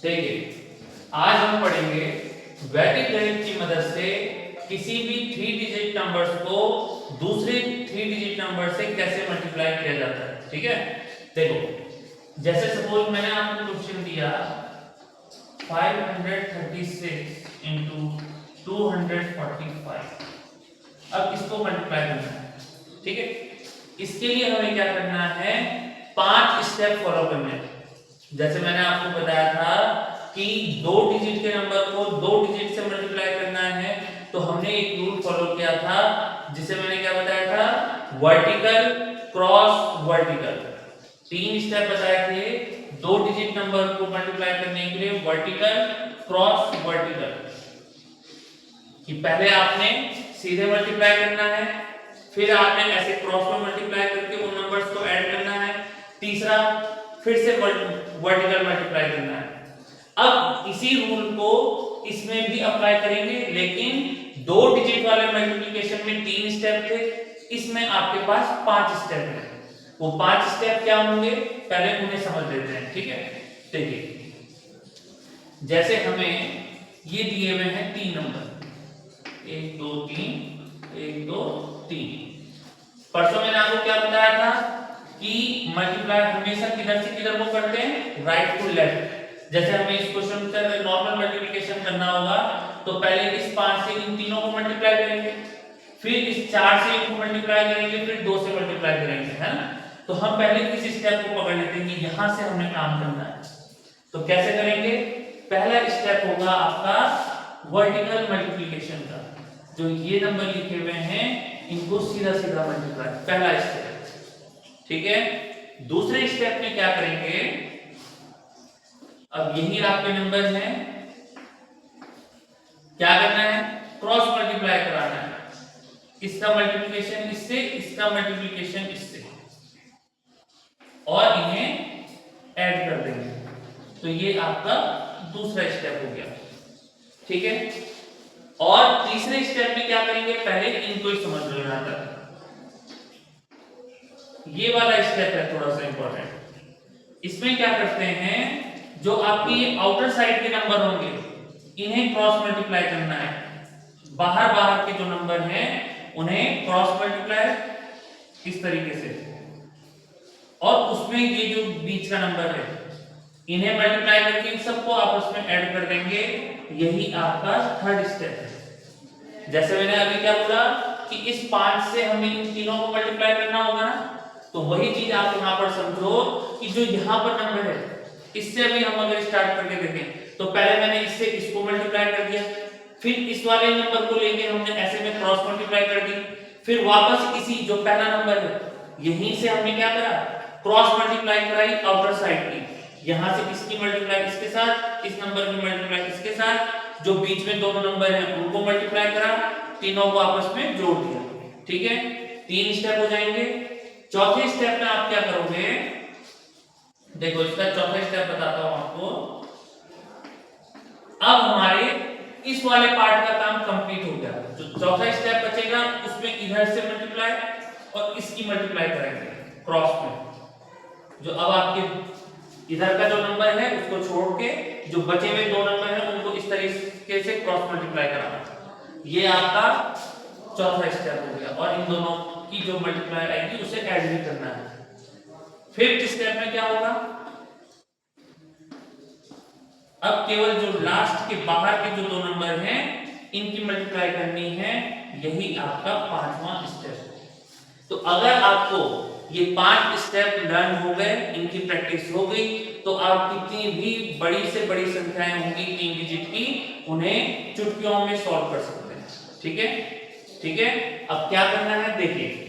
देखिए, आज हम पढ़ेंगे वैदिक गणित की मदद से किसी भी 3 डिजिट नंबर्स को दूसरे 3 डिजिट नंबर से कैसे मल्टीप्लाई किया जाता है। ठीक है, देखो जैसे सपोज मैंने आपको क्वेश्चन दिया 536 into 245। अब इसको मल्टीप्लाई करना है। ठीक है, इसके लिए हमें क्या करना है, 5 स्टेप फॉलो करने हैं। जैसे मैंने आपको बताया था कि 2 डिजिट के नंबर को 2 डिजिट से मल्टीप्लाई करना है, तो हमने एक रूल फॉलो किया था जिसे मैंने क्या बताया था, वर्टिकल क्रॉस वर्टिकल। 3 स्टेप बताए थे 2 डिजिट नंबर को मल्टीप्लाई करने के लिए, वर्टिकल क्रॉस वर्टिकल। कि पहले आपने सीधे मल्टीप्लाई करना है, फिर आपने ऐसे क्रॉस में मल्टीप्लाई करके उन नंबर्स को ऐड करना है, तीसरा फिर से वर्टिकल मल्टीप्लाई करना है। अब इसी रूल को इसमें भी अप्लाई करेंगे, लेकिन 2 डिजिट वाले मल्टीप्लिकेशन में 3 स्टेप थे, इसमें आपके पास 5 स्टेप है। वो 5 स्टेप क्या होंगे पहले उन्हें समझ लेते हैं। ठीक है, देखिए जैसे हमें ये दिए हुए हैं 3 नंबर 1 2 3 1 2 3। परसों मैंने आपको क्या बताया था कि मल्टीप्लाई हमेशा किधर से किधर को करते हैं, राइट टू लेफ्ट। जैसे हमें इस क्वेश्चन में नॉर्मल मल्टीप्लिकेशन करना होगा तो पहले इस 5 से इन तीनों को मल्टीप्लाई करेंगे, फिर इस 4 से इनको मल्टीप्लाई करेंगे, फिर 2 से मल्टीप्लाई करेंगे, है ना। तो हम पहले किस स्टेप को पकड़ लेते हैं कि यहां से हमें काम करना है। तो कैसे करेंगे, पहला स्टेप होगा आपका वर्टिकल मल्टीप्लिकेशन का। जो ये नंबर लिखे हुए हैं इनको सीधा सीधा मल्टीप्लाई, पहला स्टेप। ठीक है, दूसरे स्टेप में क्या करेंगे, अब यही आपके नंबर हैं, क्या करना है, क्रॉस मल्टीप्लाई कराना है। इसका मल्टीप्लिकेशन इससे, इसका मल्टीप्लिकेशन इससे, और इन्हें ऐड कर देंगे। तो ये आपका दूसरा स्टेप हो गया। ठीक है, और तीसरे स्टेप में क्या करेंगे, पहले इनको ही समझ लो। यहां तक ये वाला स्टेप है थोड़ा सा इंपॉर्टेंट। इसमें क्या करते हैं, जो आपकी ये आउटर साइड के नंबर होंगे इन्हें क्रॉस मल्टीप्लाई करना है। बाहर बाहर के जो नंबर हैं उन्हें क्रॉस मल्टीप्लाई इस तरीके से, और उसमें ये जो बीच का नंबर है इन्हें मल्टीप्लाई करके इन सबको आपस में ऐड कर देंगे। यही आपका थर्ड स्टेप है। जैसे मैंने अभी क्या बोला कि इस 5 से हमें इन तीनों को मल्टीप्लाई करना होगा ना, तो वही चीज आप यहां पर समझो कि जो यहां पर नंबर है इससे भी हम अगर स्टार्ट करके देखें तो पहले मैंने इससे इसको मल्टीप्लाई कर दिया, फिर इस वाले नंबर को लेके हमने ऐसे में क्रॉस मल्टीप्लाई कर दी, फिर वापस इसी जो पहला नंबर है यहीं से हमने क्या करा, क्रॉस मल्टीप्लाई कराई आउटर साइड की। यहां से इसकी मल्टीप्लाई इसके साथ, इस नंबर की मल्टीप्लाई इसके साथ, जो बीच में दोनों नंबर हैं उनको मल्टीप्लाई करा, तीनों को आपस में जोड़ दिया। ठीक है, 3 स्टेप हो जाएंगे। चौथे स्टेप में आप क्या करोगे, देखो इसका चौथा स्टेप बताता हूं आपको। अब हमारे इस वाले पार्ट का काम कंप्लीट हो गया। जो चौथा स्टेप बचेगा उसमें इधर से मल्टीप्लाई और इसकी मल्टीप्लाई करेंगे क्रॉस में। जो अब आपके इधर का जो नंबर है उसको छोड़ के जो बचे हुए 2 नंबर हैं उनको इस तरीके से क्रॉस मल्टीप्लाई कराना, ये आपका चौथा स्टेप हो गया। और इन दोनों की जो मल्टीप्लाई आएगी उसे ऐड भी करना है। फिफ्थ स्टेप में क्या होगा, अब केवल जो लास्ट के बाहर के जो 2 नंबर हैं इनकी मल्टीप्लाई करनी है, यही आपका 5वां स्टेप है। तो अगर आपको ये 5 स्टेप लर्न हो गए, इनकी प्रैक्टिस हो गई, तो आप कितनी भी बड़ी से बड़ी संख्याएं होंगी 3 डिजिट की, उन्हें चुटकियों में सॉल्व कर सकते हैं। ठीक है, ठीक है। अब क्या करना है, देखिए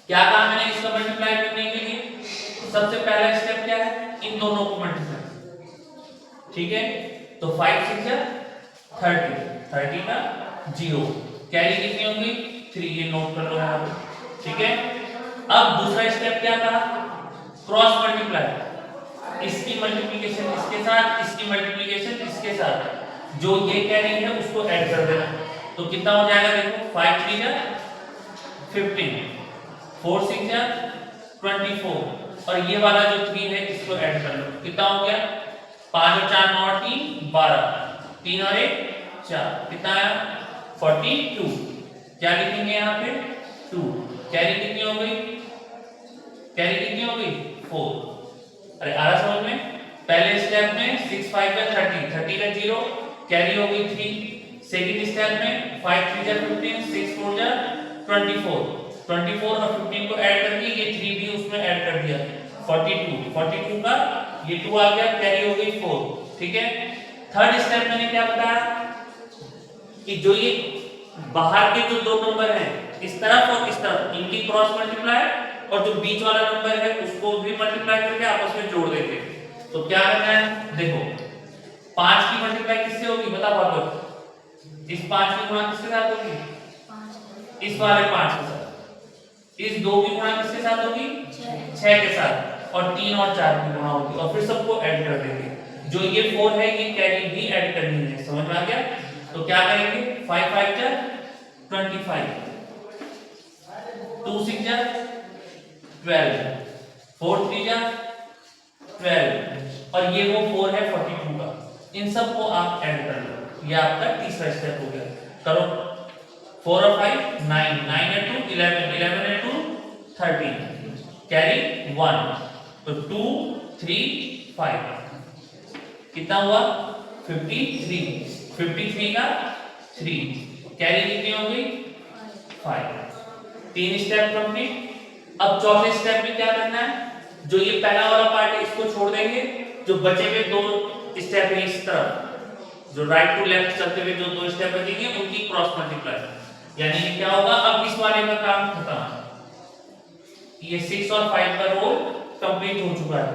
क्या काम है इसका मल्टीप्लाई करने के लिए। सबसे पहला स्टेप क्या है, इन दोनों को मल्टीप्लाई। ठीक है, तो 5 6 30, 30 का 0, कैरी कितनी होगी 3, ये नोट कर लो यहां पे। ठीक है, अब दूसरा स्टेप क्या था, क्रॉस मल्टीप्लाई। इसकी मल्टीप्लिकेशन इसके साथ, इसकी मल्टीप्लिकेशन इसके साथ, जो ये कैरी है उसको ऐड कर देना। तो कितना हो जाएगा, देखो 5 3 15, 4 6 24, और ये वाला जो 3 है इसको ऐड कर लो, कितना हो गया 5 और 4 9 और 3 12, 3 और 1 4, कितना आया 42। क्या लिखेंगे यहाँ पे 2। कैरी कितनी हो गई, कैरी कितनी हो गई 4। अरे आ रहा समझ में। पहले स्टेप में 6 5 का 30, 30 का 0, कैरी हो गई 3। सेकंड स्टेप में 5 3 जा 15, 6 4 जा 24, 24 और 15 को ऐड करके ये 3 भी उसमें ऐड कर दिया 42, 42 का ये 2 आ गया, कैरी हो गई 4। ठीक है। थर्ड स्टेप मैंने क्या बताया कि जो ये बाहर के जो दो नंबर हैं इस तरफ और इस तरफ, इनकी क्रॉस मल्टीप्लाई और जो बीच वाला नंबर है उसको भी मल्टीप्लाई करके आपस में जोड़ देंगे। तो क्या करना है, देखो 5 की मल्टीप्लाई किससे होगी बता पाओ। इस 5 की गुणा किसके साथ होगी, इस वाले 5 के साथ। इस 2 की गुणा किसके साथ होगी 6 के साथ, और 3 और 4 की गुणा होगी, और फिर सबको ऐड कर देंगे। जो ये 4 है ये कैरी भी ऐड करनी है, समझ में आ गया। तो क्या करेंगे 5 5 जा 25, 2 6 जा 12, 4 3 जा 12, और ये वो 4 है 42 का। इन सब को आप ऐड कर लो, ये आपका तीसरा स्टेप हो गया। करो 4 और 5 9, 9 और 2 11, 11 और 2 13, कैरी 1, तो 2 3 5, कितना हुआ 53, 53 का 3, कैरी कितनी हो गई 5। 3 स्टेप कंप्लीट। अब चौथे स्टेप में क्या करना है, जो ये पहला वाला पार्ट है इसको छोड़ देंगे, जो बचे हुए 2 स्टेप है इस तरफ, जो राइट टू लेफ्ट चलते हुए जो 2 स्टेप बचेंगे उनकी क्रॉस मल्टीप्लाई, यानी क्या होगा अब इस वाले का काम खत्म। ये 6 और 5 का रोल कंप्लीट हो चुका है।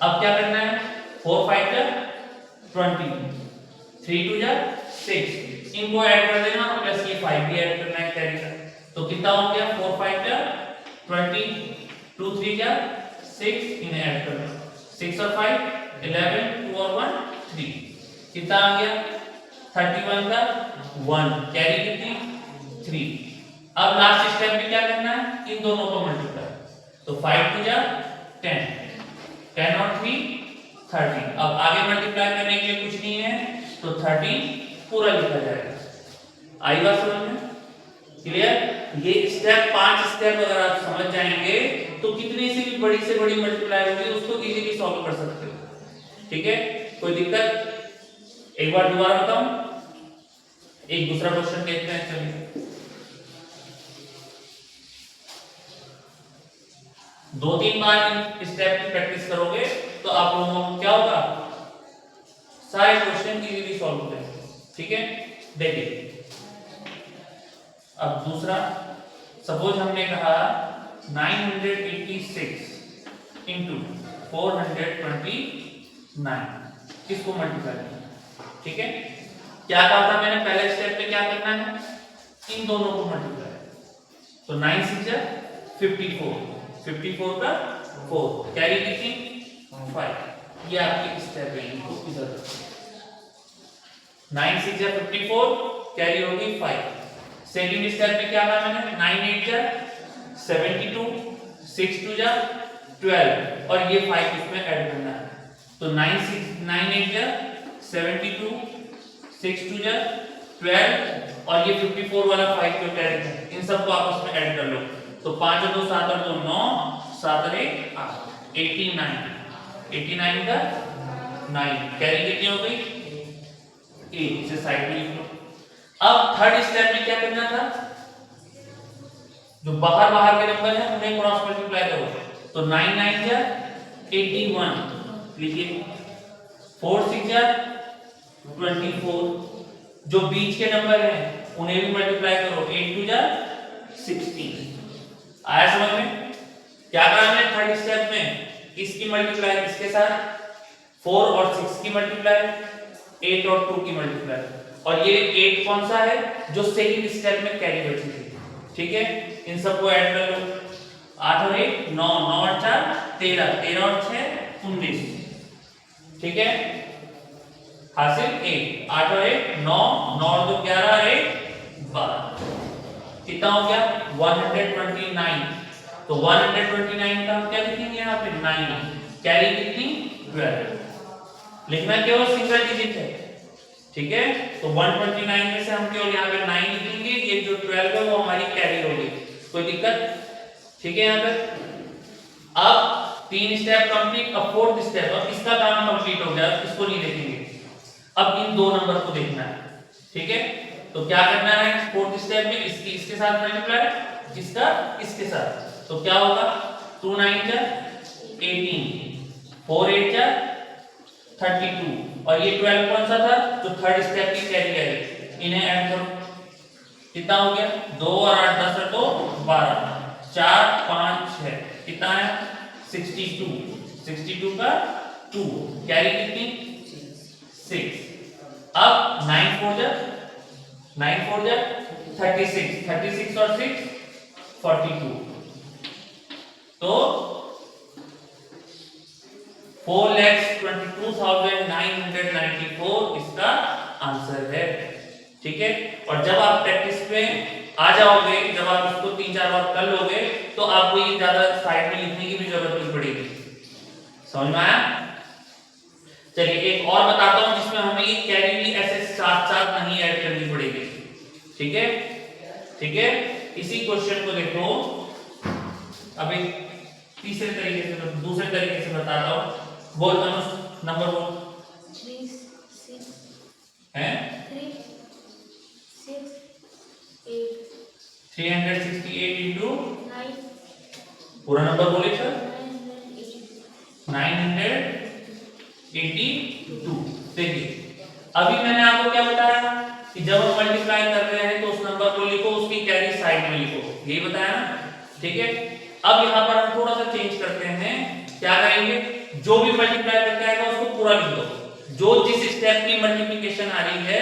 अब क्या करना है 4 5 जा 20, 3 2 जा 6, इनको ऐड कर देना और प्लस ये 5 भी ऐड करना है कैरी का। तो कितना हो गया 4 5 जा 20, 2 3 जा 6, इन्हें ऐड कर दो 6 और 5 11, 2 और 1 3, कितना आ गया 31 का 1, कैरी कितनी 3। अब लास्ट स्टेप में क्या करना है इन दोनों को मल्टीप्लाई, तो 5 2 जा 10, 10 और 3 13। अब आगे मल्टीप्लाई करने के लिए कुछ नहीं है, तो 13 पूरा लिखा जाएगा। आई बात समझ में, क्लियर। ये स्टेप 5 स्टेप अगर आप समझ जाएंगे तो कितनी सी भी बड़ी से बड़ी मल्टीप्लाई होगी उसको इजीली सॉल्व कर सकते हो। ठीक है, कोई दिक्कत। एक बार दोबारा बताऊं, एक दूसरा क्वेश्चन देखते हैं। चलिए 2-3 बार इस स्टेप की प्रैक्टिस करोगे तो आप लोगों को क्या होगा सारे क्वेश्चन इजीली सॉल्व हो जाएंगे। ठीक है, देखिए अब दूसरा, सपोज हमने कहा 986 इंटू 429, किसको मल्टीप्लाई करना। ठीक है, क्या कहा था मैंने पहले स्टेप में क्या करना है इन दोनों को मल्टीप्लाई, तो 9 6 जा 54, 54 का 4, कैरी कितनी 5। ये आपकी स्टेप है, इनको इधर 9 6 जा 54, कैरी होगी 5। सेकंड स्टेप में क्या कहा मैंने 9 8 जा 72, 6 2 जा 12, और ये 5 इसमें ऐड करना है, तो 9 8 जा 72, 6 2 जा 12, और ये 54 वाला 5 जो कैरी है इन सबको आपस में ऐड कर लो, तो 5 और 2 7 और 2 9, 7 और 1 8, 89 का 9, कैरी कितनी हो गई 8, इसे साइड में लिख लो। अब थर्ड स्टेप में क्या करना था, जो बाहर के नंबर है उन्हें क्रॉस मल्टीप्लाई करो, तो 9 9 जा 81 लिखिए, 4 6 जा 24, जो बीच के नंबर हैं उन्हें भी मल्टीप्लाई करो, 8 2 जा 16। आया समझ में। क्या करना है थर्ड स्टेप में, इसकी मल्टीप्लाई इसके साथ, 4 और 6 की मल्टीप्लाई, 8 और 2 की मल्टीप्लाई, और ये 8 कौन सा है जो सेकंड स्टेप में कैरी बची थी। ठीक है, इन सबको ऐड कर लो, 8 और 1 9, 9 और 4 13, 13 और 6 19। ठीक है, हासिल 1, 8 और 1 9, 9 और 2 11 और 1 12, कितना हो गया 129। तो 129 का हम क्या लिखेंगे यहाँ पे 9, कैरी कितनी 12। लिखना केवल सिंगल डिजिट है, ठीक है। तो 129 में से हम केवल यहाँ पे 9 लिखेंगे, ये जो 12 है वो हमारी कैरी होगी, कोई दिक्कत, ठीक है। यहाँ पे अब 3 स्टेप कंप्लीट, अब 4th स्टेप, अब इसका काम कंप्लीट हो गया, इसको नहीं देखेंगे, अब इन दो नंबर को देखना है, ठीक है। तो क्या करना है 4th स्टेप में, इसकी इसके साथ मल्टीप्लाई, इसका इसके साथ, तो क्या होगा 2 9 जा 18, 4 8 जा 32, और ये 12 कौन सा था, तो 3rd स्टेप की कैरी आई, इन्हें ऐड करो, कितना हो गया 2 और 8 10 और 2 12, 4 5 6, कितना है 62, 62 का 2, कैरी कितनी 6, अब 9 4 जा 36, 36 और 6 42, तो 4,22,994 इसका आंसर है, ठीक है। और जब आप प्रैक्टिस में आ जाओगे, जब आप इसको 3-4 बार कर लोगे, तो आपको ये ज्यादा साइड में लिखने की भी जरूरत नहीं पड़ेगी, समझ में आया। चलिए एक और बताता हूं जिसमें हमें ये कैरी भी ऐसे साथ साथ नहीं ऐड करनी पड़ेगी, ठीक है, ठीक है। इसी क्वेश्चन को देखो, अब एक तीसरे तरीके से, दूसरे तरीके से बताता हूं, बोल अनुष नंबर बोल, 3 6 हैं 3 6 8 368 into 9 पूरा नंबर बोले सर 982। 982। देखिए अभी मैंने आपको क्या बताया कि जब हम मल्टीप्लाई कर रहे हैं तो उस नंबर को लिखो, उसकी कैरी साइड में लिखो, यही बताया ना, ठीक है। अब यहाँ पर हम थोड़ा सा चेंज करते हैं, क्या करेंगे, जो भी मल्टीप्लाई करके आएगा उसको पूरा लिख दो, जो जिस स्टेप की मल्टीप्लिकेशन आ रही है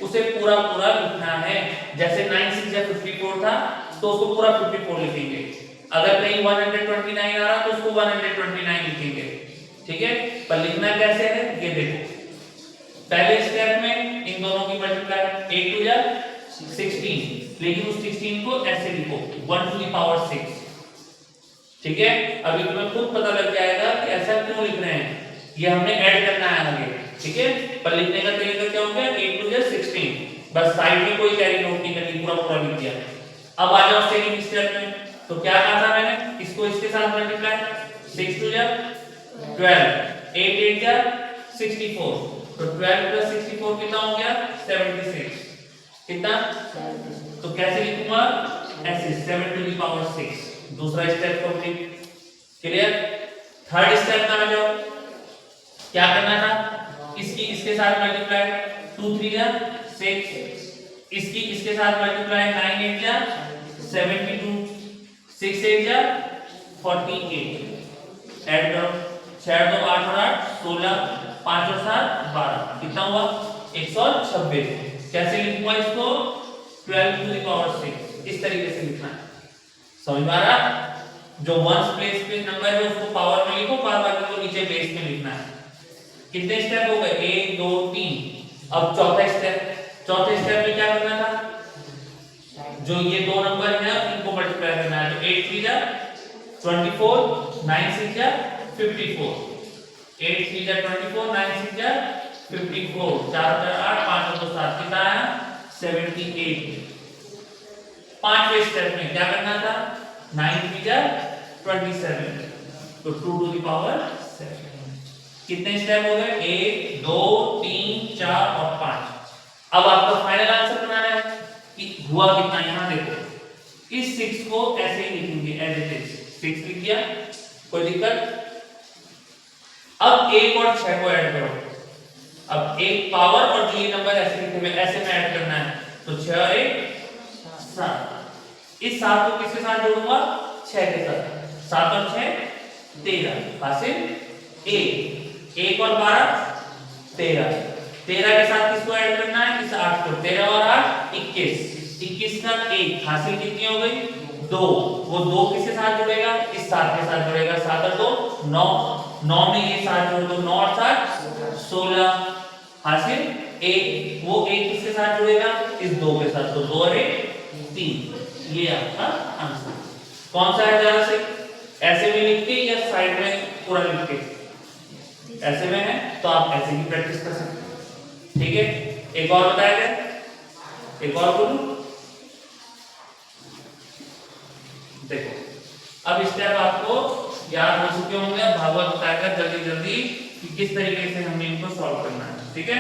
उसे पूरा पूरा लिखना है। जैसे 9 6 या 54 था तो उसको पूरा 54 लिखेंगे, अगर कहीं 129 आ रहा तो उसको 129 लिखेंगे, ठीक है। पर लिखना कैसे है ये देखो, पहले स्टेप में इन दोनों की मल्टीप्लाई 8 2 जा 16, लेकिन उस 16 को ऐसे लिखो 1 to the power 6, ठीक है। अभी तुम्हें खुद पता लग जाएगा कि ऐसा क्यों लिख रहे हैं, ये हमने ऐड करना है आगे, ठीक है। पर लिखने का तरीका क्या हो गया 8 2 जा 16, बस साइड में कोई कैरी नोट नहीं करनी, पूरा पूरा लिख दिया। अब आ जाओ सेकंड स्टेप में, तो क्या कहा था मैंने, इसको इसके साथ मल्टीप्लाई 6 2 जा 12, 8 8 जा 64, तो 12 + 64 कितना हो गया 76, कितना, तो कैसे लिखूंगा ऐसे 7 to the power 6, दूसरा step complete, clear. Third step में आ जाओ, क्या करना था, इसकी इसके साथ मल्टीप्लाई 2 3 जा 6, इसकी इसके साथ मल्टीप्लाई 9 8 जा 72, 6 8 जा 48, ऐड करो 6 2 8 और 8 16, 5 और 7 12, कितना हुआ 126। कैसे लिखूंगा इसको 12 to the power 6, इस तरीके से लिखना है, समझ में आ रहा। जो वंस प्लेस पे नंबर है उसको पावर में लिखो, बार बार को नीचे बेस में लिखना है। कितने स्टेप हो गए 1 2 3, अब चौथा स्टेप, चौथे स्टेप में क्या करना था, जो ये दो नंबर है इनको मल्टीप्लाई करना है, तो 8 3 जा 24, 9 6 जा 54, 8 3 जा 24, 9 6 जा 54, 4 4 8 5 और 2 7, कितना आया 78। पांचवें स्टेप में क्या करना था 9 3 जा 27, तो 2 to the power 7। कितने स्टेप हो गए 1 2 3 4 और 5। अब आपको फाइनल आंसर बनाना है कि हुआ कितना, यहां देखो इस 6 को ऐसे ही लिखेंगे एज इट इज, 6 लिख दिया, कोई दिक्कत। अब 1 और 6 को ऐड करो, अब एक पावर और जो ये नंबर ऐसे लिखे हुए ऐसे में ऐड करना है, तो 6 और 1 7, इस 7 को किसके साथ जोड़ूंगा 6 के साथ, 7 और 6 13, हासिल 1 और 12 13, 13 के साथ किसको ऐड करना है इस 8 को, 13 और 8 21, 21 का 1, हासिल कितनी हो गई 2, वो 2 किसके साथ जुड़ेगा इस 7 के साथ जुड़ेगा, 7 और 2 9, 9 में ये 7 जोड़ दो, 9 और 7 16, हासिल 1, वो 1 किसके साथ जुड़ेगा इस 2 के साथ, तो 2 और 1 3, ये आपका आंसर। कौन सा है ज्यादा से, ऐसे में लिख के या साइड में पूरा लिख के, ऐसे में है तो आप ऐसे ही प्रैक्टिस कर सकते हैं। ठीक है, एक और बताया जाए, एक और बोलूं। देखो अब स्टेप आपको याद हो चुके होंगे, भागवत बताएगा जल्दी जल्दी कि किस तरीके से हमें इनको सॉल्व करना है। ठीक है,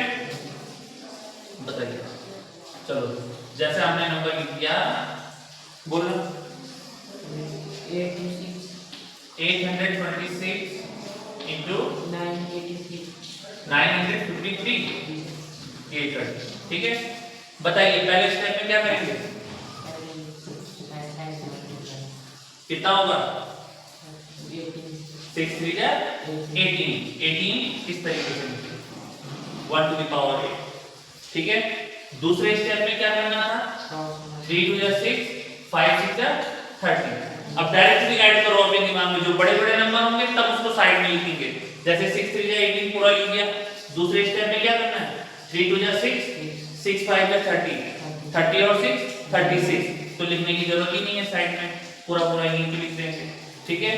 बताइए। चलो जैसे हमने नंबर लिख दिया, बोलो 826 into 953 ये कर। ठीक है, बताइए पहले स्टेप में क्या करेंगे, कितना होगा 6 3 जा 18 इस तरीके से 1 to the power 8। ठीक है, दूसरे स्टेप में क्या करना था, 3 2 जा 6 5 6 जा 30। अब डायरेक्टली ऐड करो अपने दिमाग में, जो बड़े बड़े नंबर होंगे तब उसको साइड में लिखेंगे। जैसे 6 3 जा 18 पूरा लिख दिया। दूसरे स्टेप में क्या करना है, 3 2 जा 6 6 5 जा 30 30 और 6 36। तो लिखने की जरूरत ही नहीं है साइड में, पूरा पूरा यहीं पे लिख देंगे। ठीक है,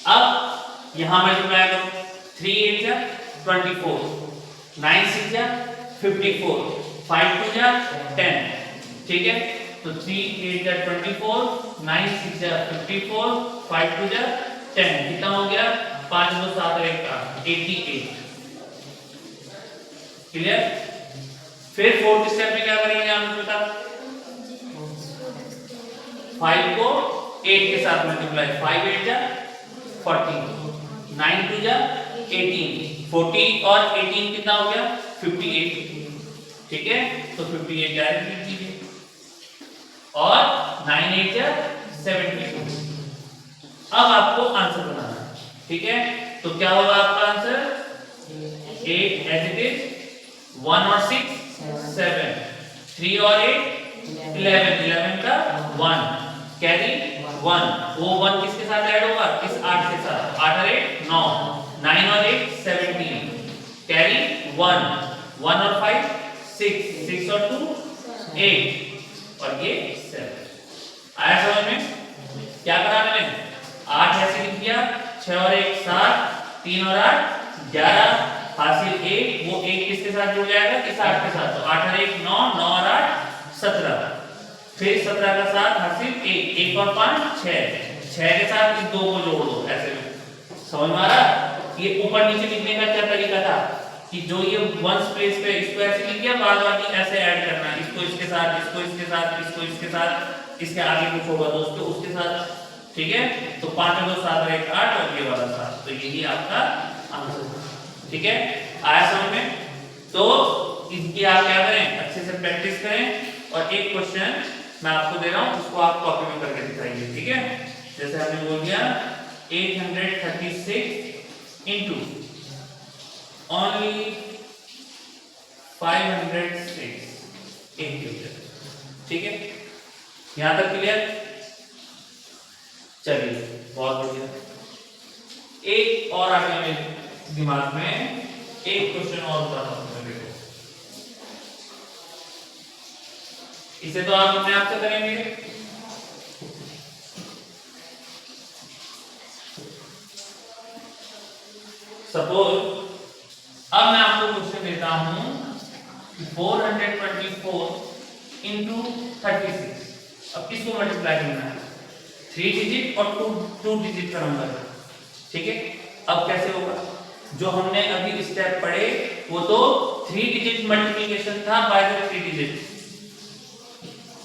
अब यहां मल्टीप्लाई करो, 3 8 जा 24 9 6 जा 54 5 2 जा 10। ठीक है, तो 3 8 जा 24 9 6 जा 54 5 2 जा 10 कितना हो गया, 5 2 7 1 88। क्लियर। फिर फोर्थ स्टेप में क्या करेंगे आप बता, 5 को 8 के साथ मल्टीप्लाई, 5 8 जा 40 9 2 जा 18 40 और 18 कितना हो गया 58। ठीक है, तो 58 डायरेक्ट लिख दीजिए और 9 8 जा 72। अब आपको आंसर बनाना है। ठीक है, तो क्या होगा आपका आंसर, 8 एज इट इज, 1 और 6 7 3 और 8 11 11 का 1 कैरी 1, वो 1 किसके साथ ऐड होगा, इस 8 के साथ, 8 और 8 9 9 और 8 17 कैरी 1 1 और 5 6 6 और 2 8 और ये 7। आया समझ में, क्या करा मैंने, 8 ऐसे लिख दिया, 6 और 1 7 3 और 8 11 हासिल 1, वो 1 किसके साथ जुड़ जाएगा, इस 8 के साथ, तो 8 और 1 9 9 और 8 17 फिर 17 का साथ हासिल 1 1 और 5 6 6 के साथ इस 2 को जोड़ दो ऐसे में। समझ में आ रहा, ये ऊपर नीचे लिखने का क्या तरीका था कि जो ये वंस प्लेस पे इसको ऐसे लिख दिया, बाद बाकी ऐसे ऐड करना, इसको इसके साथ इसको इसके साथ इसको इसके साथ, इसके आगे कुछ होगा तो उसको उसके साथ। ठीक है, तो 5 2 7 और 1 8 और ये वाला 7, तो यही आपका आंसर। ठीक है, आया समझ में। तो इसकी आप क्या करें, अच्छे से प्रैक्टिस करें और एक क्वेश्चन मैं आपको दे रहा हूं, उसको आप कॉपी में करके दिखाइए। ठीक है, जैसे हमने बोल दिया 836 into only 506 इंटीजर। ठीक है, यहां तक क्लियर। चलिए बहुत बढ़िया, एक और आ गया मेरे दिमाग में, एक क्वेश्चन और बताता हूं मैं, देखो इसे तो आप अपने आप से करेंगे। सपोज अब मैं आपको क्वेश्चन देता हूं कि 424 into 36, अब किसको मल्टीप्लाई करना है, 3 डिजिट और 2 डिजिट का नंबर है। ठीक है, अब कैसे होगा, जो हमने अभी स्टेप पढ़े वो तो 3 डिजिट मल्टीप्लिकेशन था बाय द 3 डिजिट,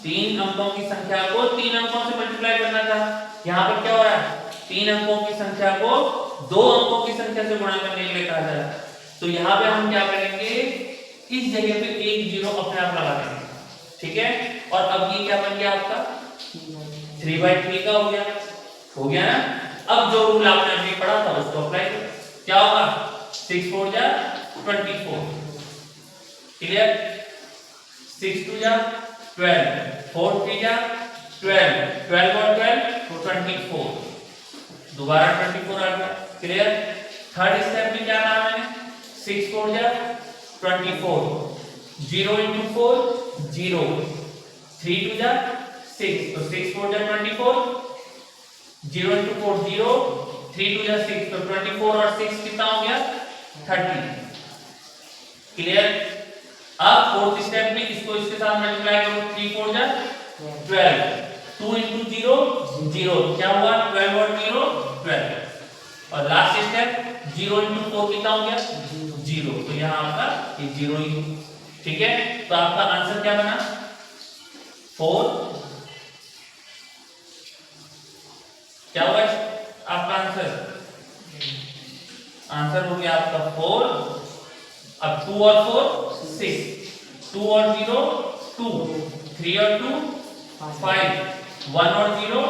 3 अंकों की संख्या को 3 अंकों से मल्टीप्लाई करना था। यहाँ पर क्या हो रहा है, 3 अंकों की संख्या को 2 अंकों की संख्या से गुणा करने के लिए कहा जा रहा है। तो यहाँ पे हम क्या करेंगे, इस जगह पे एक जीरो अपने आप लगा देंगे। ठीक है, और अब ये क्या बन गया आपका 3/3 का हो गया ना। अब जो रूल आपने अभी पढ़ा था उसको अप्लाई करो, क्या होगा 6 4 जा 24, क्लियर, 6 2 जा 12 4 3 जा 12 12 और 12 24, दोबारा 24 आ गया, क्लियर। थर्ड स्टेप में क्या कहा मैंने, 6 4 जा 24 0 into 4 0 3 2 जा 6, तो 6 4 जा 24 0 into 4 0 3 2 जा 6, तो 24 और 6 कितना हो गया 30। क्लियर? अब फोर्थ स्टेप में इसको इसके साथ मल्टीप्लाई करो, 3 4 जा 12, 2 into 0 0, क्या हुआ 12 और 0 12, और लास्ट स्टेप 0 into 4 कितना हो गया 0, तो यहाँ आपका ये 0 ही, ठीक है। तो आपका आंसर क्या बना 4, क्या हुआ आपका आंसर हो गया आपका 4। अब 2 और 4 6, 2 और 0 2, 3 और 2 5, 1 और 0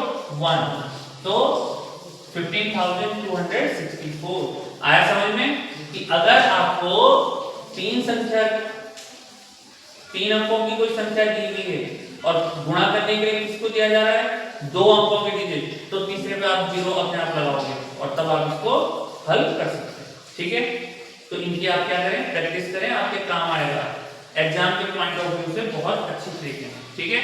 1, तो 15,264। आया समझ में कि अगर आपको तीन अंकों की कोई संख्या दी हुई है और गुणा करने के लिए किसको दिया जा रहा है 2 अंकों के डिजिट, तो तीसरे पे आप 0 अपने आप लगाओगे और तब आप इसको हल कर सकते हैं, ठीक है। तो इनकी आप क्या करें प्रैक्टिस करें, आपके काम आएगा एग्जाम के पॉइंट ऑफ व्यू से बहुत अच्छी तरीके से, ठीक है।